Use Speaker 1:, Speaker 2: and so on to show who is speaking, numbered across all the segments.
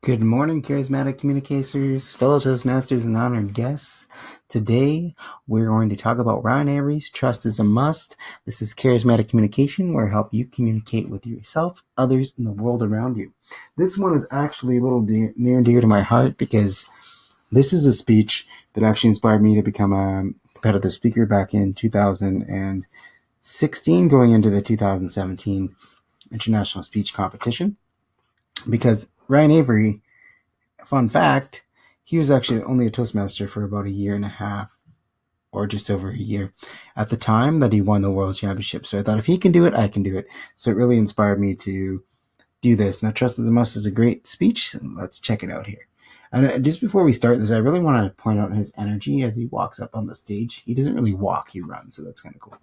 Speaker 1: Good morning, charismatic communicators, fellow Toastmasters, and honored guests. Today, we're going to talk about Ryan Avery's Trust is a Must. This is Charismatic Communication, where I help you communicate with yourself, others, and the world around you. This one is actually a little near and dear to my heart because this is a speech that actually inspired me to become a competitive speaker back in 2016, going into the 2017 International Speech Competition. Because Ryan Avery, fun fact, he was actually only a Toastmaster for about a year and a half, or just over a year, at the time that he won the World Championship. So I thought, if he can do it, I can do it. So it really inspired me to do this. Now, Trust is a Must is a great speech. Let's check it out here. And just before we start this, I really want to point out his energy as he walks up on the stage. He doesn't really walk, he runs, so that's kind of cool.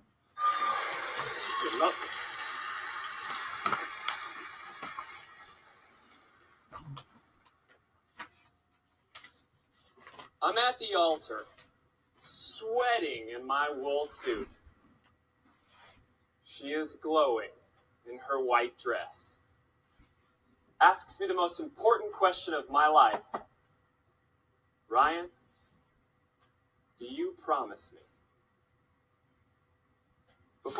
Speaker 2: Good luck. I'm at the altar, sweating in my wool suit. She is glowing in her white dress. Asks me the most important question of my life. Ryan, do you promise me?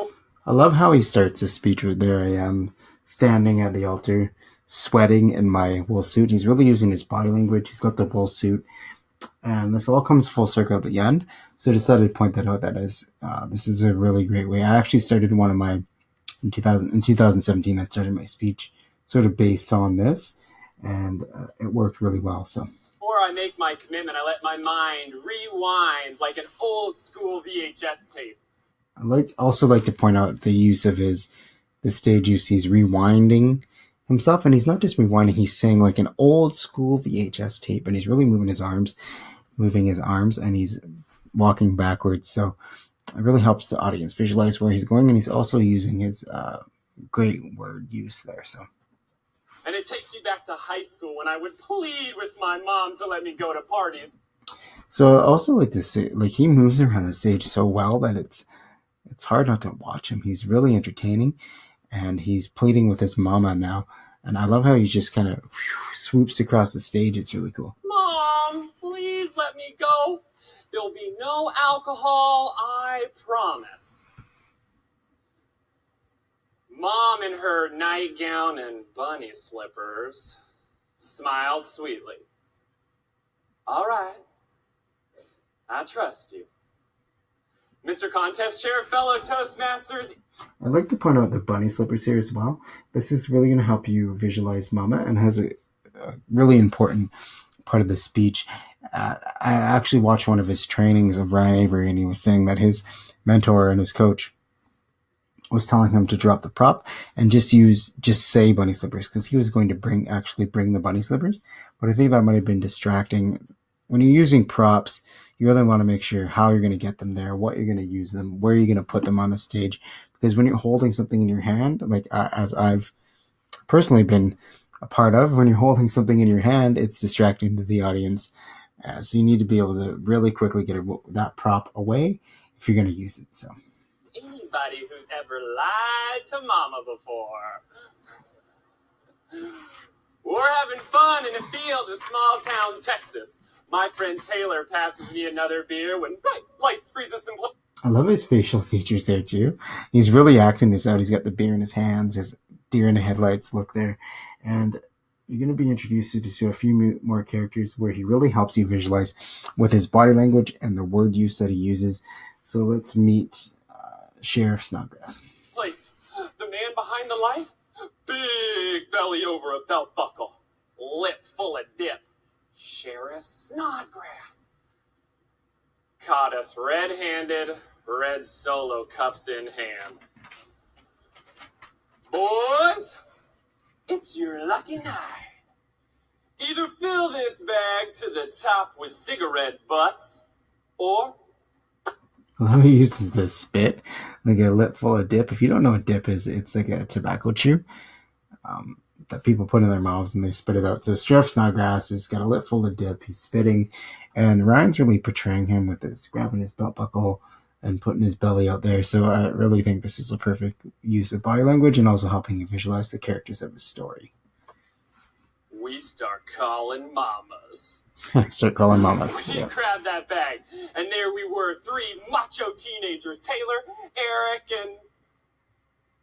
Speaker 1: I love how he starts his speech with, "There I am, standing at the altar, sweating in my wool suit." He's really using his body language. He's got the wool suit. And this all comes full circle at the end. So I decided to point that out. This is a really great way. I actually started in 2017, I started my speech sort of based on this, and it worked really well. So
Speaker 2: before I make my commitment, I let my mind rewind like an old school VHS tape.
Speaker 1: I also like to point out the use of the stage use. He's rewinding himself, and he's not just rewinding, he's saying like an old school VHS tape, and he's really moving his arms, and he's walking backwards. So it really helps the audience visualize where he's going, and he's also using his great word use there. So,
Speaker 2: and it takes me back to high school when I would plead with my mom to let me go to parties.
Speaker 1: So I also like to say, like, he moves around the stage so well that it's hard not to watch him. He's really entertaining, and he's pleading with his mama now. And I love how he just kind of swoops across the stage. It's really cool.
Speaker 2: Mom, please let me go. There'll be no alcohol, I promise. Mom, in her nightgown and bunny slippers, smiled sweetly. All right, I trust you. Mr. Contest Chair, fellow Toastmasters.
Speaker 1: I'd like to point out the bunny slippers here as well. This is really going to help you visualize Mama, and has a really important part of the speech. I actually watched one of his trainings of Ryan Avery, and he was saying that his mentor and his coach was telling him to drop the prop and just say bunny slippers, because he was going to bring the bunny slippers. But I think that might have been distracting. When you're using props, you really want to make sure how you're going to get them there, what you're going to use them, where you're going to put them on the stage. Because when you're holding something in your hand, like as I've personally been a part of, when you're holding something in your hand, it's distracting to the audience. So you need to be able to really quickly get that prop away if you're going to use it. So,
Speaker 2: anybody who's ever lied to Mama before. We're having fun in a field in small town Texas. My friend Taylor passes me another beer when bright lights freeze us in place.
Speaker 1: I love his facial features there too. He's really acting this out. He's got the beer in his hands, his deer in the headlights look there. And you're going to be introduced to a few more characters where he really helps you visualize with his body language and the word use that he uses. So let's meet Sheriff Snodgrass.
Speaker 2: Place. The man behind the light, big belly over a belt buckle, lip full of dip. Sheriff Snodgrass. Caught us red-handed, red solo cups in hand. Boys, it's your lucky night. Either fill this bag to the top with cigarette butts, or...
Speaker 1: Well, he uses the spit, like a lip full of dip. If you don't know what dip is, it's like a tobacco chew that people put in their mouths and they spit it out. So Sheriff Snodgrass has got a lip full of dip. He's spitting, and Ryan's really portraying him with this, grabbing his belt buckle and putting his belly out there. So I really think this is a perfect use of body language, and also helping you visualize the characters of his story.
Speaker 2: we start calling mamas.
Speaker 1: Start calling mamas.
Speaker 2: We
Speaker 1: Yeah.
Speaker 2: grabbed that bag, and there we were, 3 macho teenagers, Taylor, Eric, and,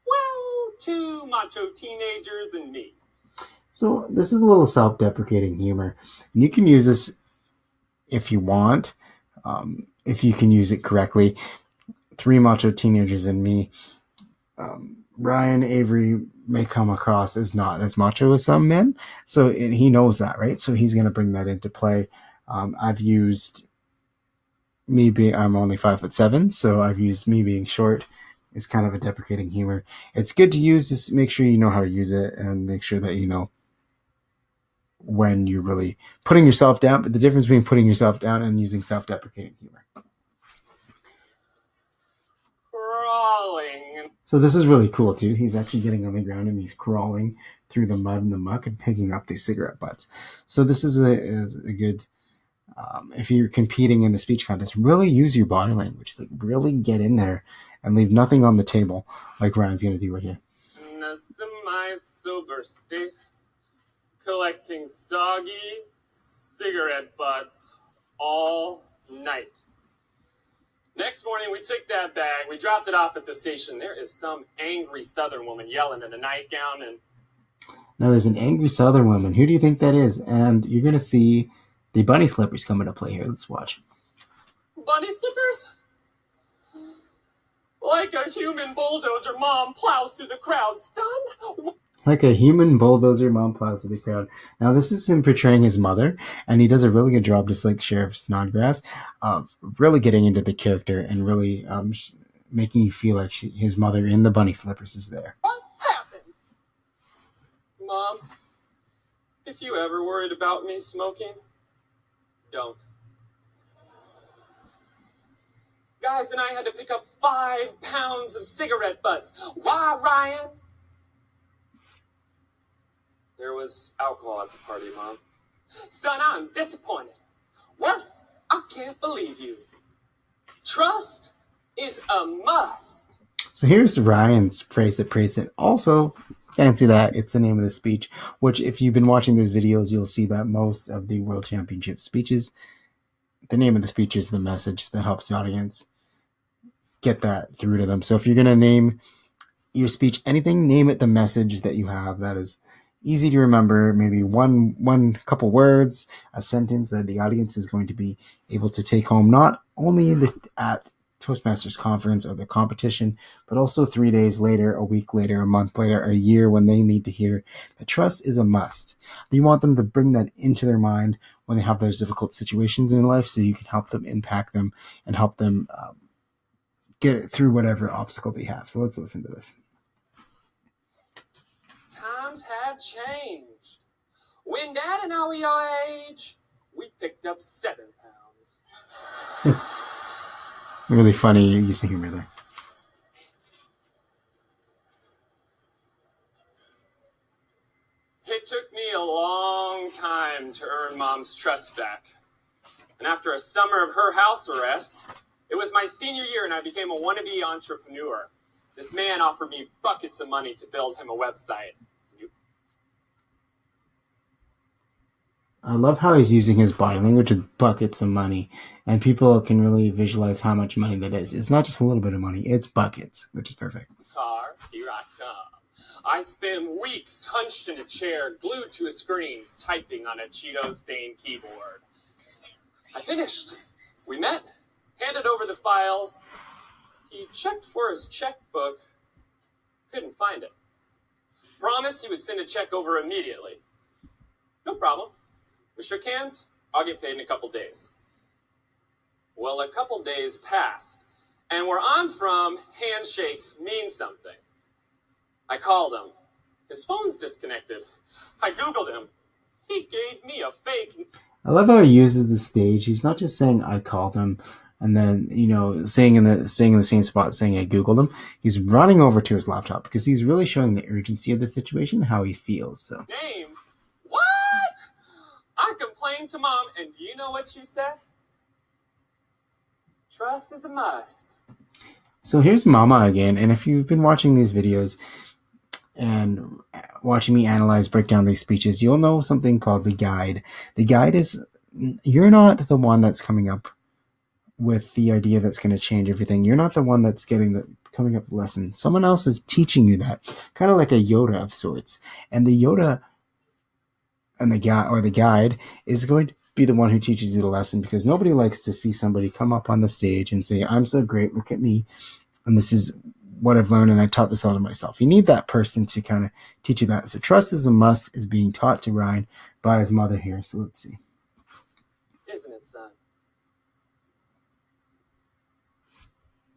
Speaker 2: well, 2 macho teenagers and me.
Speaker 1: So this is a little self-deprecating humor, and you can use this if you want, if you can use it correctly. 3 macho teenagers and me. Ryan Avery may come across as not as macho as some men, so he knows that, right? So he's going to bring that into play. I've used I'm only 5'7", so I've used me being short is kind of a deprecating humor. It's good to use. Just make sure you know how to use it, and make sure that you know when you're really putting yourself down. But the difference between putting yourself down and using self-deprecating humor.
Speaker 2: Crawling.
Speaker 1: So this is really cool too. He's actually getting on the ground and he's crawling through the mud and the muck and picking up these cigarette butts. So this is a good, if you're competing in the speech contest, really use your body language. Like really get in there and leave nothing on the table, like Ryan's going to do right here.
Speaker 2: My sober state, collecting soggy cigarette butts all night. Next morning, we took that bag, we dropped it off at the station. There is some angry Southern woman yelling in a nightgown, and
Speaker 1: now there's an angry Southern woman. Who do you think that is? And you're going to see the bunny slippers come into play here. Let's watch.
Speaker 2: Bunny slippers? Like a human bulldozer, Mom plows through the crowd, son.
Speaker 1: Like a human bulldozer, Mom plows through the crowd. Now, this is him portraying his mother, and he does a really good job, just like Sheriff Snodgrass, of really getting into the character and really making you feel like his mother in the bunny slippers is there.
Speaker 2: What happened? Mom, if you ever worried about me smoking, don't. Guys and I had to pick up 5 pounds of cigarette butts. Why, Ryan? There was alcohol at the party, Mom. Son, I'm disappointed. Worse, I can't believe you. Trust is a must.
Speaker 1: So here's Ryan's phrase that prays it. Also, fancy that, it's the name of the speech, which if you've been watching these videos, you'll see that most of the World Championship speeches, the name of the speech is the message that helps the audience get that through to them. So if you're going to name your speech anything, name it the message that you have that is easy to remember, maybe one couple words, a sentence that the audience is going to be able to take home, not only at Toastmasters conference or the competition, but also 3 days later, a week later, a month later, a year, when they need to hear that trust is a must. You want them to bring that into their mind when they have those difficult situations in life, so you can help them, impact them, and help them get it through whatever obstacle they have. So let's listen to this.
Speaker 2: Times have changed. When Dad and I were your age, we picked up 7 pounds.
Speaker 1: Really funny use of humor there.
Speaker 2: It took me a long time to earn Mom's trust back. And after a summer of her house arrest, it was my senior year and I became a wannabe entrepreneur. This man offered me buckets of money to build him a website.
Speaker 1: I love how he's using his body language with buckets of money, and people can really visualize how much money that is. It's not just a little bit of money, it's buckets, which is perfect.
Speaker 2: Car, here I come. I spend weeks hunched in a chair, glued to a screen, typing on a Cheeto-stained keyboard. I finished. We met, handed over the files. He checked for his checkbook, couldn't find it. Promised he would send a check over immediately. No problem. We shook hands. I'll get paid in a couple days. Well, a couple days passed, and where I'm from, handshakes mean something. I called him. His phone's disconnected. I Googled him. He gave me a fake.
Speaker 1: I love how he uses the stage. He's not just saying I called him and then, saying in the same spot, saying I Googled him. He's running over to his laptop because he's really showing the urgency of the situation, how he feels. So.
Speaker 2: Name? What? I complained to Mom, and do you know what she said? Trust is a must.
Speaker 1: So here's Mama again, and if you've been watching these videos, and watching me analyze, break down these speeches, you'll know something called the guide. The guide is, you're not the one that's coming up with the idea that's going to change everything. You're not the one that's coming up with the lesson. Someone else is teaching you that, kind of like a Yoda of sorts. And the Yoda and the guy or the guide is going to be the one who teaches you the lesson, because nobody likes to see somebody come up on the stage and say, "I'm so great, look at me, and this is what I've learned, and I taught this all to myself." You need that person to kind of teach you that. So trust is a must is being taught to Ryan by his mother here. So let's see.
Speaker 2: Isn't it, son?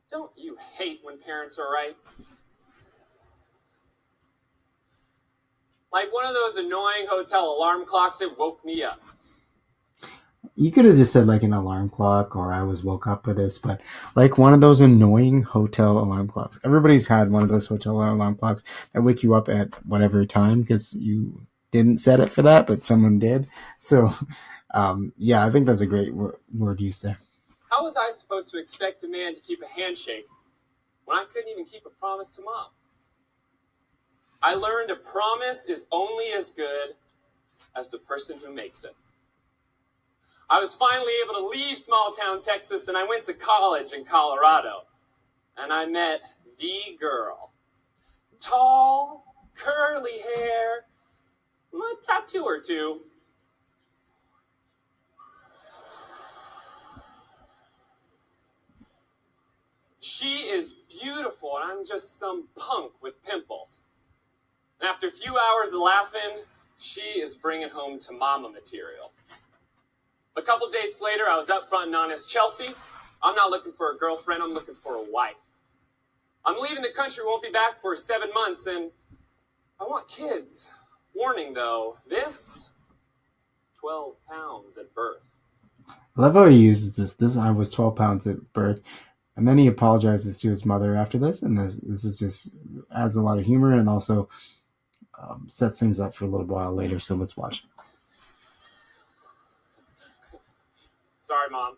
Speaker 2: Don't you hate when parents are right? Like one of those annoying hotel alarm clocks that woke me up.
Speaker 1: You could have just said like an alarm clock, or I was woke up with this, but like one of those annoying hotel alarm clocks. Everybody's had one of those hotel alarm clocks that wake you up at whatever time because you didn't set it for that, but someone did. So, yeah, I think that's a great word use there.
Speaker 2: How was I supposed to expect a man to keep a handshake when I couldn't even keep a promise to Mom? I learned a promise is only as good as the person who makes it. I was finally able to leave small town Texas, and I went to college in Colorado. And I met the girl. Tall, curly hair, a tattoo or two. She is beautiful, and I'm just some punk with pimples. And after a few hours of laughing, she is bringing home to mama material. A couple dates later, I was up front and honest. Chelsea, I'm not looking for a girlfriend, I'm looking for a wife. I'm leaving the country, won't be back for 7 months, and I want kids. Warning though, this, 12 pounds at birth.
Speaker 1: I love how he uses this. I was 12 pounds at birth. And then he apologizes to his mother after this. And this is just adds a lot of humor and also sets things up for a little while later. So let's watch.
Speaker 2: Sorry, Mom.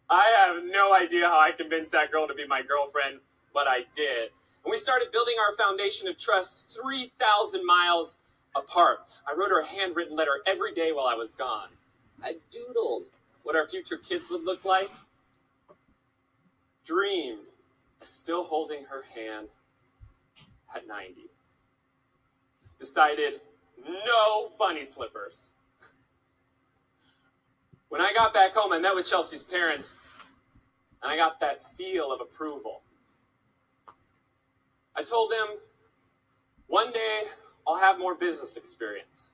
Speaker 2: I have no idea how I convinced that girl to be my girlfriend, but I did. And we started building our foundation of trust 3,000 miles apart. I wrote her a handwritten letter every day while I was gone. I doodled what our future kids would look like. Dreamed of still holding her hand at 90. Decided no bunny slippers. When I got back home, I met with Chelsea's parents, and I got that seal of approval. I told them, one day I'll have more business experience.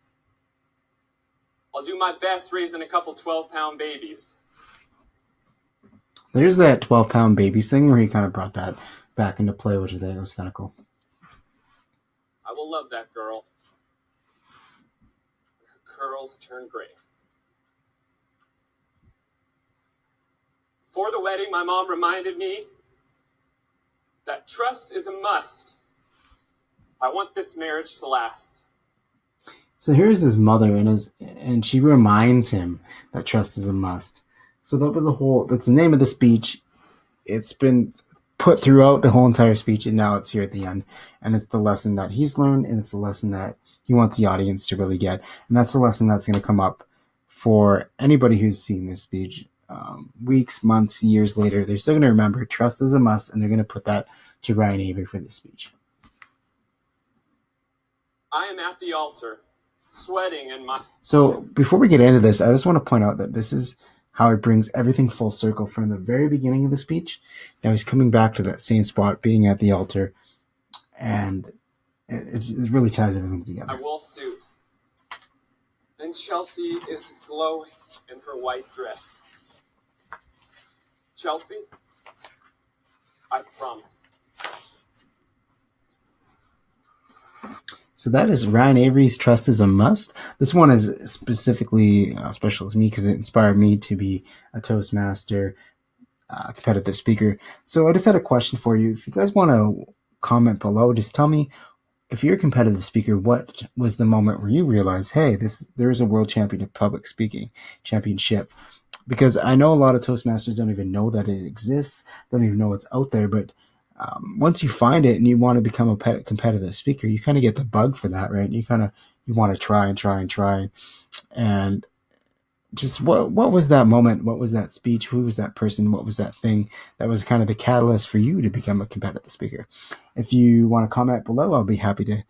Speaker 2: I'll do my best raising a couple 12-pound babies.
Speaker 1: There's that 12-pound babies thing where he kind of brought that back into play, which I think was kind of cool.
Speaker 2: I will love that girl. Her curls turn gray. For the wedding, my mom reminded me that trust is a must. I want this marriage to last.
Speaker 1: So here's his mother, and she reminds him that trust is a must. So that's the name of the speech. It's been put throughout the whole entire speech, and now it's here at the end. And it's the lesson that he's learned, and it's the lesson that he wants the audience to really get. And that's the lesson that's going to come up for anybody who's seen this speech. Weeks, months, years later, they're still going to remember trust is a must, and they're going to put that to Ryan Avery for this speech.
Speaker 2: I am at the altar, sweating in my...
Speaker 1: So before we get into this, I just want to point out that this is how it brings everything full circle from the very beginning of the speech. Now he's coming back to that same spot, being at the altar, and it really ties everything together.
Speaker 2: I will suit. And Chelsea is glowing in her white dress. Chelsea, I promise.
Speaker 1: So that is Ryan Avery's Trust is a Must. This one is specifically special to me because it inspired me to be a Toastmaster competitive speaker. So I just had a question for you. If you guys want to comment below, just tell me, if you're a competitive speaker, what was the moment where you realized, hey, there is a world champion of public speaking championship? Because I know a lot of Toastmasters don't even know that it exists, don't even know it's out there, but Once you find it and you want to become a competitive speaker, you kind of get the bug for that, right? You want to try and try and try, and just what was that moment? What was that speech? Who was that person? What was that thing that was kind of the catalyst for you to become a competitive speaker? If you want to comment below, I'll be happy to.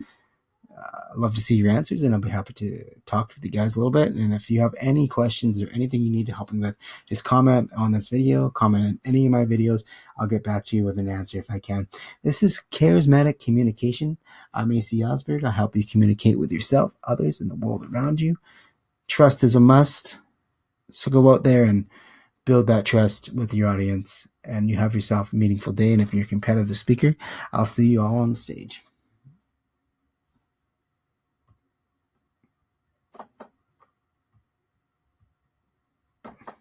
Speaker 1: Love to see your answers, and I'll be happy to talk with you guys a little bit. And if you have any questions or anything you need to help me with, just comment on this video, comment on any of my videos. I'll get back to you with an answer if I can. This is Charismatic Communication. I'm AC Osberg. I help you communicate with yourself, others, and the world around you. Trust is a must. So go out there and build that trust with your audience, and you have yourself a meaningful day. And if you're a competitive speaker, I'll see you all on the stage.